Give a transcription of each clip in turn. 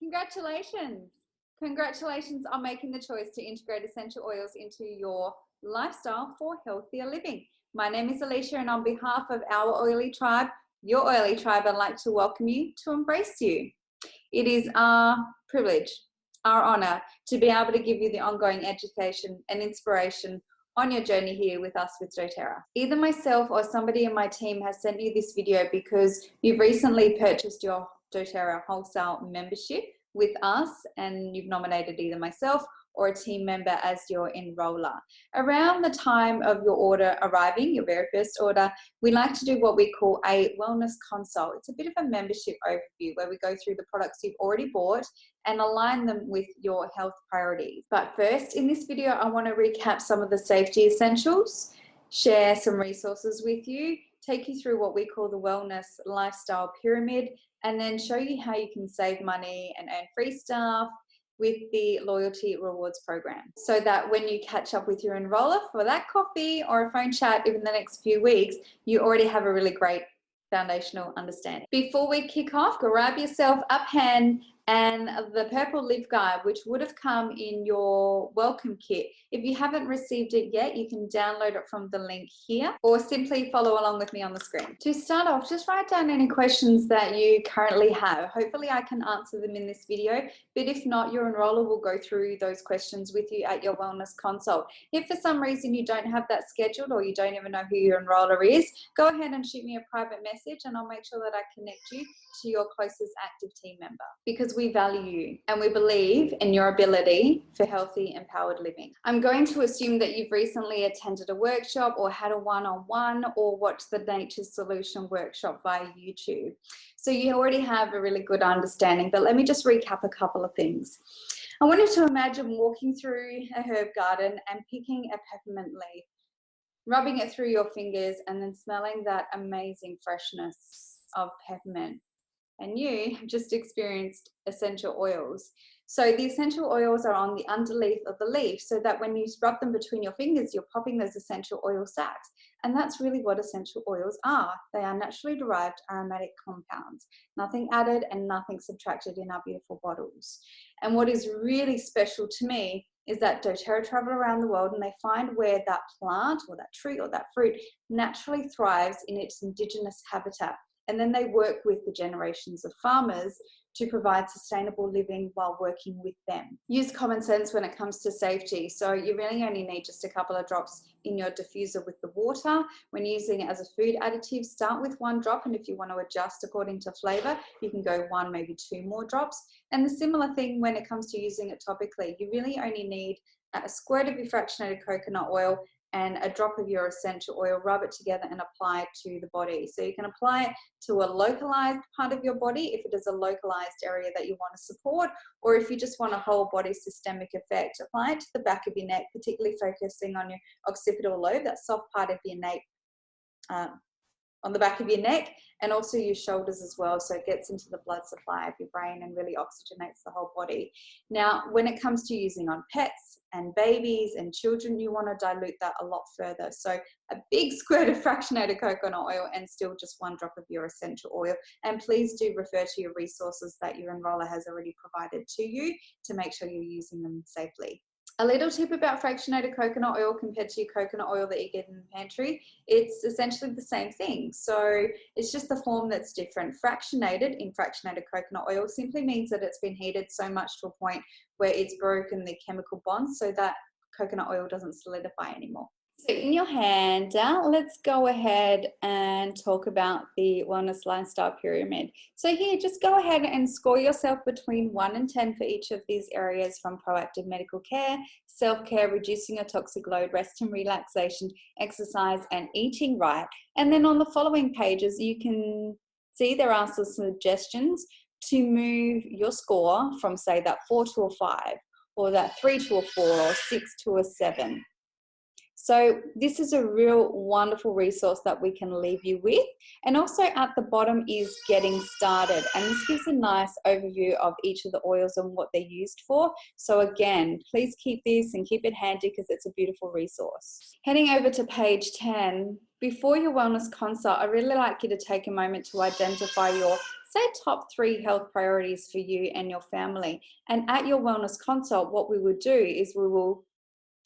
Congratulations! Congratulations on making the choice to integrate essential oils into your lifestyle for healthier living. My name is Alicia, and on behalf of our oily tribe, your oily tribe, I'd like to welcome you to Embrace You. It is our privilege, our honor, to be able to give you the ongoing education and inspiration on your journey here with us with doTERRA. Either myself or somebody in my team has sent you this video because you've recently purchased your doTERRA wholesale membership with us and you've nominated either myself or a team member as your enroller. Around the time of your order arriving, your very first order, we like to do what we call a wellness consult. It's a bit of a membership overview where we go through the products you've already bought and align them with your health priorities. But first, in this video, I want to recap some of the safety essentials, share some resources with you, take you through what we call the wellness lifestyle pyramid, and then show you how you can save money and earn free stuff with the loyalty rewards program, so that when you catch up with your enroller for that coffee or a phone chat in the next few weeks, you already have a really great foundational understanding. Before we kick off, grab yourself a pen and the purple live guide, which would have come in your welcome kit. If you haven't received it yet, you can download it from the link here or simply follow along with me on the screen. To start off, just write down any questions that you currently have. Hopefully I can answer them in this video, but if not, your enroller will go through those questions with you at your wellness consult. If for some reason you don't have that scheduled or you don't even know who your enroller is, go ahead and shoot me a private message and I'll make sure that I connect you to your closest active team member, because we value you and we believe in your ability for healthy, empowered living. I'm going to assume that you've recently attended a workshop or had a one-on-one or watched the Nature's Solution workshop via YouTube. So you already have a really good understanding, but let me just recap a couple of things. I want you to imagine walking through a herb garden and picking a peppermint leaf, rubbing it through your fingers and then smelling that amazing freshness of peppermint. And you have just experienced essential oils. So the essential oils are on the underleaf of the leaf, so that when you rub them between your fingers, you're popping those essential oil sacs. And that's really what essential oils are. They are naturally derived aromatic compounds, nothing added and nothing subtracted in our beautiful bottles. And what is really special to me is that doTERRA travel around the world and they find where that plant or that tree or that fruit naturally thrives in its indigenous habitat. And then they work with the generations of farmers to provide sustainable living while working with them. Use common sense when it comes to safety. So you really only need just a couple of drops in your diffuser with the water. When using it as a food additive, start with 1 drop, and if you want to adjust according to flavor, you can go 1, maybe 2 more drops. And the similar thing when it comes to using it topically, you really only need a squirt of your fractionated coconut oil and a drop of your essential oil, rub it together and apply it to the body. So you can apply it to a localized part of your body if it is a localized area that you want to support, or if you just want a whole body systemic effect, apply it to the back of your neck, particularly focusing on your occipital lobe, that soft part of your neck, on the back of your neck, and also your shoulders as well, so it gets into the blood supply of your brain and really oxygenates the whole body. Now, when it comes to using on pets and babies and children, you want to dilute that a lot further. So a big squirt of fractionated coconut oil and still just 1 drop of your essential oil. And please do refer to your resources that your enroller has already provided to you to make sure you're using them safely. A little tip about fractionated coconut oil compared to your coconut oil that you get in the pantry, it's essentially the same thing. So it's just the form that's different. Fractionated in fractionated coconut oil simply means that it's been heated so much to a point where it's broken the chemical bonds so that coconut oil doesn't solidify anymore. So in your handout, let's go ahead and talk about the wellness lifestyle pyramid. So here, just go ahead and score yourself between 1 and 10 for each of these areas, from proactive medical care, self-care, reducing your toxic load, rest and relaxation, exercise, and eating right. And then on the following pages, you can see there are some suggestions to move your score from, say, that 4 to a 5, or that 3 to a 4, or 6 to a 7. So this is a real wonderful resource that we can leave you with. And also at the bottom is getting started. And this gives a nice overview of each of the oils and what they're used for. So again, please keep this and keep it handy because it's a beautiful resource. Heading over to page 10, Before your wellness consult, I really like you to take a moment to identify your, say, top 3 health priorities for you and your family. And at your wellness consult, what we will do is we will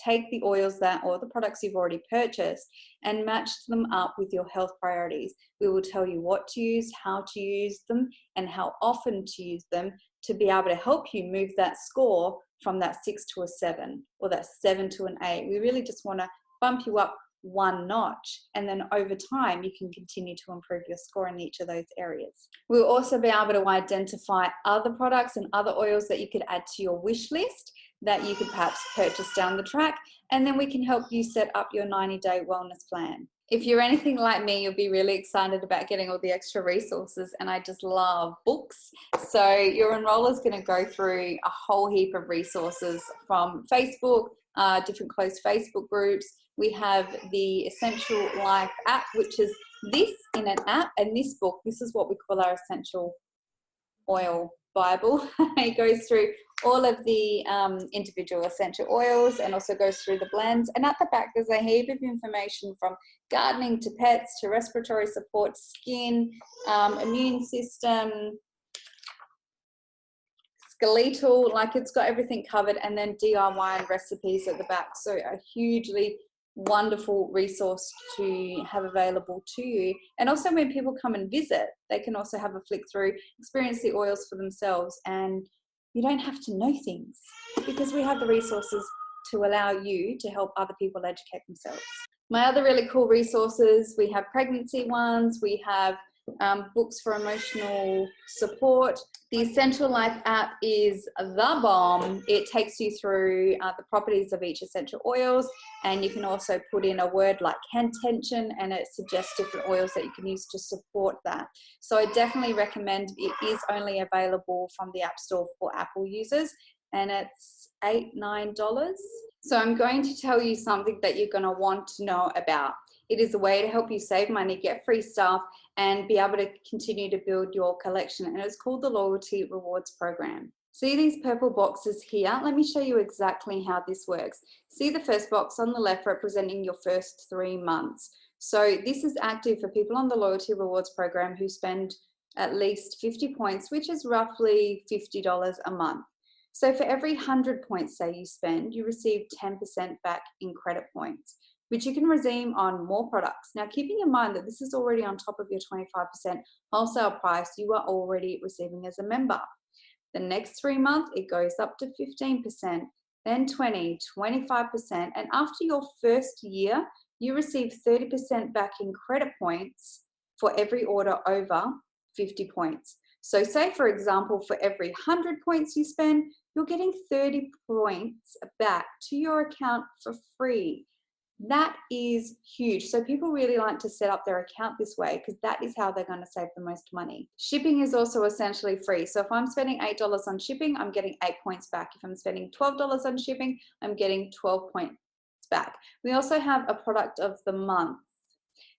take the oils that or the products you've already purchased and match them up with your health priorities. We will tell you what to use, how to use them, and how often to use them to be able to help you move that score from that 6 to a 7 or that 7 to an 8. We really just want to bump you up one notch, and then over time you can continue to improve your score in each of those areas. We'll also be able to identify other products and other oils that you could add to your wish list that you could perhaps purchase down the track, and then we can help you set up your 90-day wellness plan. If you're anything like me, you'll be really excited about getting all the extra resources, and I just love books. So your enroller is going to go through a whole heap of resources from Facebook, different closed Facebook groups. We have the Essential Life app, which is this in an app, and this book, this is what we call our Essential Oil Bible. It goes through all of the individual essential oils and also goes through the blends. And at the back, there's a heap of information from gardening to pets to respiratory support, skin, immune system, skeletal, like it's got everything covered, and then DIY and recipes at the back. So a hugely wonderful resource to have available to you. And also when people come and visit, they can also have a flick through, experience the oils for themselves, and you don't have to know things because we have the resources to allow you to help other people educate themselves. My other really cool resources, we have pregnancy ones, we have books for emotional support. The Essential Life app is the bomb. It takes you through the properties of each essential oils, and you can also put in a word like hand tension, and it suggests different oils that you can use to support that. So I definitely recommend. It is only available from the App Store for Apple users, and it's $8-9. So I'm going to tell you something that you're going to want to know about. It is a way to help you save money, get free stuff, and be able to continue to build your collection. And it's called the Loyalty Rewards Program. See these purple boxes here? Let me show you exactly how this works. See the first box on the left representing your first 3 months. So this is active for people on the Loyalty Rewards Program who spend at least 50 points, which is roughly $50 a month. So for every 100 points, say, you spend, you receive 10% back in credit points, which you can redeem on more products. Now, keeping in mind that this is already on top of your 25% wholesale price you are already receiving as a member. The next 3 months, it goes up to 15%, then 20, 25%, and after your first year, you receive 30% back in credit points for every order over 50 points. So say, for example, for every 100 points you spend, you're getting 30 points back to your account for free. That is huge. So people really like to set up their account this way because that is how they're going to save the most money. Shipping is also essentially free. So if I'm spending $8 on shipping, I'm getting 8 points back. If I'm spending $12 on shipping, I'm getting 12 points back. We also have a product of the month.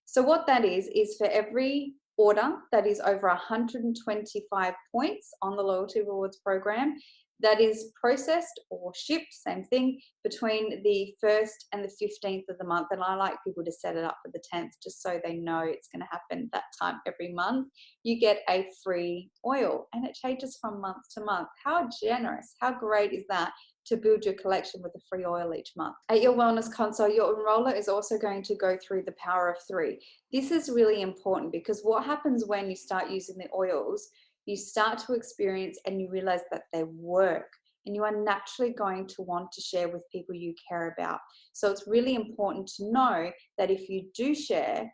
So what that is for every order that is over 125 points on the Loyalty Rewards Program, that is processed or shipped, same thing, between the 1st and the 15th of the month. And I like people to set it up for the 10th just so they know it's going to happen that time every month. You get a free oil, and it changes from month to month. How generous, how great is that, to build your collection with a free oil each month. At your wellness consult, your enroller is also going to go through the power of 3. This is really important because what happens when you start using the oils, you start to experience and you realize that they work, and you are naturally going to want to share with people you care about. So it's really important to know that if you do share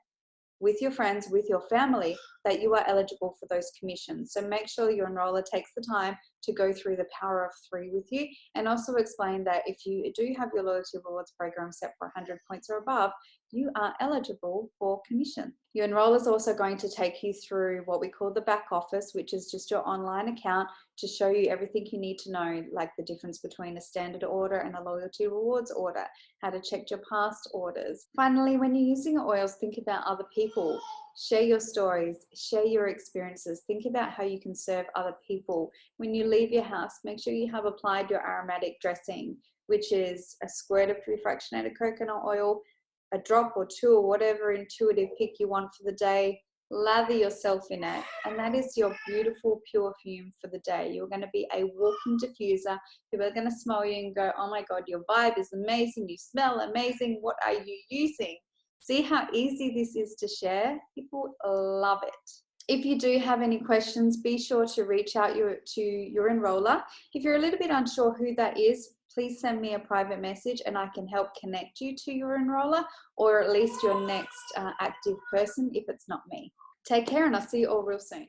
with your friends, with your family, that you are eligible for those commissions. So make sure your enroller takes the time to go through the power of 3 with you, and also explain that if you do have your Loyalty Rewards Program set for 100 points or above, you are eligible for commission. Your enroller is also going to take you through what we call the back office, which is just your online account, to show you everything you need to know, like the difference between a standard order and a Loyalty Rewards order, how to check your past orders. Finally, when you're using oils, think about other people. Share your stories, share your experiences, think about how you can serve other people. When you leave your house, make sure you have applied your aromatic dressing, which is a squirt of refractionated coconut oil, a drop or two or whatever intuitive pick you want for the day. Lather yourself in it, and that is your beautiful perfume for the day. You're going to be a walking diffuser. People are going to smell you and go, oh my God, your vibe is amazing, you smell amazing, what are you using? See how easy this is to share? People love it. If you do have any questions, be sure to reach out to your enroller. If you're a little bit unsure who that is, please send me a private message and I can help connect you to your enroller, or at least your next active person if it's not me. Take care, and I'll see you all real soon.